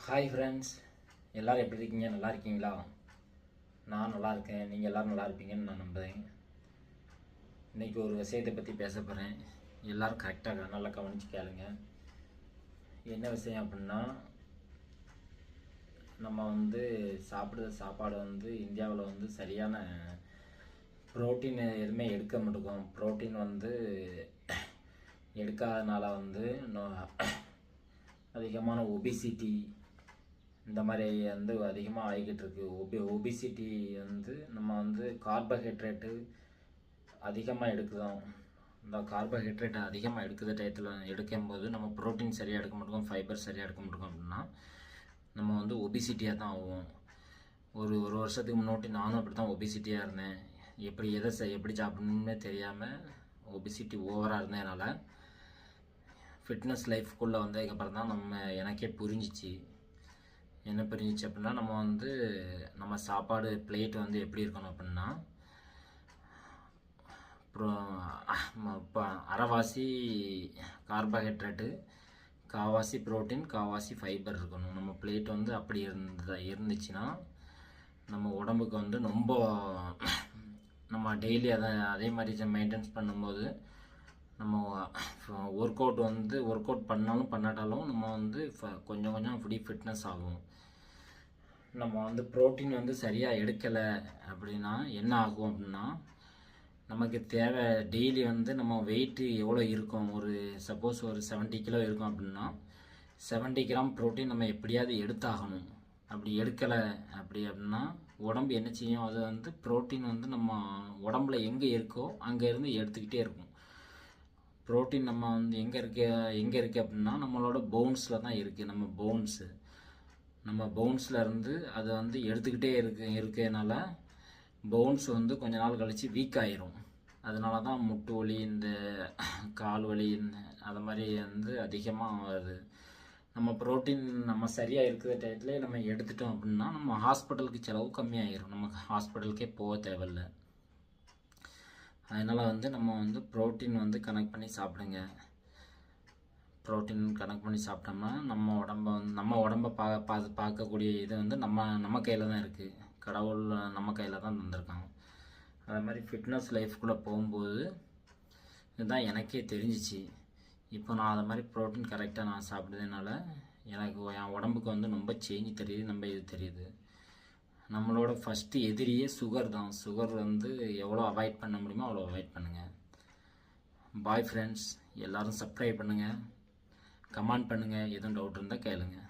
Hi friends, எல்லோரும் எப்படி இருக்கீங்க? நல்லா இருக்கீங்களா? நான் நல்லா இருக்கேன். நீங்கள் எல்லோரும் நல்லா இருப்பீங்கன்னு நான் நம்புகிறேன். இன்றைக்கி ஒரு விஷயத்தை பற்றி பேச போகிறேன். எல்லோரும் கரெக்டாக நல்லா கவனித்து கேளுங்க. என்ன விஷயம் அப்படின்னா, நம்ம சாப்பிடுற சாப்பாடு இந்தியாவில் சரியான ப்ரோட்டீன் எதுவுமே எடுக்க மாட்டோம். ப்ரோட்டீன் எடுக்காதனால அதிகமான ஒபிசிட்டி இந்த மாதிரி அதிகமாக ஆகிக்கிட்டு இருக்குது. ஒபிசிட்டி நம்ம கார்போஹைட்ரேட்டு அதிகமாக எடுக்குதோம். இந்த கார்போஹைட்ரேட் அதிகமாக எடுக்கிற டயத்தில் எடுக்கும்போது நம்ம ப்ரோட்டீன் சரியாக எடுக்க மாட்டோம், ஃபைபர் சரியாக எடுக்க மாட்டோம். அப்படின்னா நம்ம ஒபிசிட்டியாக தான் ஆகும். ஒரு வருஷத்துக்கு முன்னாடி நானும் அப்படி தான் ஒபிசிட்டியாக இருந்தேன். எப்படி சாப்பிடணும்னே தெரியாமல் ஒபிசிட்டி ஓவராக இருந்ததுனால ஃபிட்னஸ் லைஃப்குள்ளே வந்ததுக்கப்புறம் தான் எனக்கே புரிஞ்சிச்சு. என்ன புரிஞ்சிச்சு அப்படின்னா, நம்ம சாப்பாடு பிளேட் எப்படி இருக்கணும் அப்படின்னா, இப்போ அரைவாசி கார்போஹைட்ரேட்டு, காவாசி ப்ரோட்டீன், காவாசி ஃபைபர் இருக்கணும். நம்ம பிளேட் அப்படி இருந்துச்சுன்னா நம்ம உடம்புக்கு ரொம்ப நம்ம டெய்லி அதே மாதிரி மெயின்டைன்ஸ் பண்ணும்போது நம்ம ஒர்க் அவுட் பண்ணாலும் பண்ணாட்டாலும் நம்ம கொஞ்சம் அப்படி ஃபிட்னஸ் ஆகும். நம்ம ப்ரோட்டீன் சரியாக எடுக்கலை அப்படின்னா என்ன ஆகும் அப்படின்னா, நமக்கு தேவை டெய்லி நம்ம வெயிட்டு எவ்வளோ இருக்கும், சப்போஸ் ஒரு 70 கிலோ இருக்கும் அப்படின்னா 70 கிராம் ப்ரோட்டீன் நம்ம எப்படியாவது எடுத்தாகணும். அப்படி எடுக்கலை அப்படின்னா உடம்பு என்ன செய்யும், அது ப்ரோட்டீன் நம்ம உடம்புல எங்கே இருக்கோ அங்கேருந்து எடுத்துக்கிட்டே இருக்கும். ப்ரோட்டீன் நம்ம எங்கே இருக்குது அப்படின்னா நம்மளோட போன்ஸில் தான் இருக்குது. நம்ம போன்ஸில் இருந்து அது எடுத்துக்கிட்டே இருக்கிறதுனால போன்ஸ் கொஞ்ச நாள் கழித்து வீக் ஆயிரும். அதனால தான் முட்டு வலி, இந்த கால் வலி அது மாதிரி அதிகமாக வருது. நம்ம ப்ரோட்டீன் நம்ம சரியாக இருக்கிற டயத்தில் நம்ம எடுத்துட்டோம் அப்படின்னா நம்ம ஹாஸ்பிட்டலுக்கு செலவு கம்மியாயிரும். நமக்கு ஹாஸ்பிட்டலுக்கே போக தேவையில்லை. அதனால் நம்ம ப்ரோட்டீன் கனெக்ட் பண்ணி சாப்பிடுங்க. ப்ரோட்டீன் கனெக்ட் பண்ணி சாப்பிட்டோம்னா நம்ம உடம்பை பார்க்கக்கூடிய இது நம்ம கையில் தான் இருக்குது. கடவுள் நம்ம கையில் தான் தந்திருக்காங்க. அது மாதிரி ஃபிட்னஸ் லைஃப்குள்ளே போகும்போது இதுதான் எனக்கே தெரிஞ்சிச்சு. இப்போ நான் அதை மாதிரி ப்ரோட்டீன் கரெக்டாக நான் சாப்பிட்றதுனால எனக்கு என் உடம்புக்கு ரொம்ப சேஞ்ச் தெரியுது. நம்ம இது தெரியுது. நம்மளோட ஃபஸ்ட்டு எதிரியே சுகர் தான். சுகர் எவ்வளோ அவாய்ட் பண்ண முடியுமோ அவ்வளோ அவாய்ட் பண்ணுங்கள். பாய் ஃப்ரெண்ட்ஸ், எல்லோரும் சப்ஸ்கிரைப் பண்ணுங்கள், கமெண்ட் பண்ணுங்கள், எதுவும் டவுட் இருந்தால் கேளுங்கள்.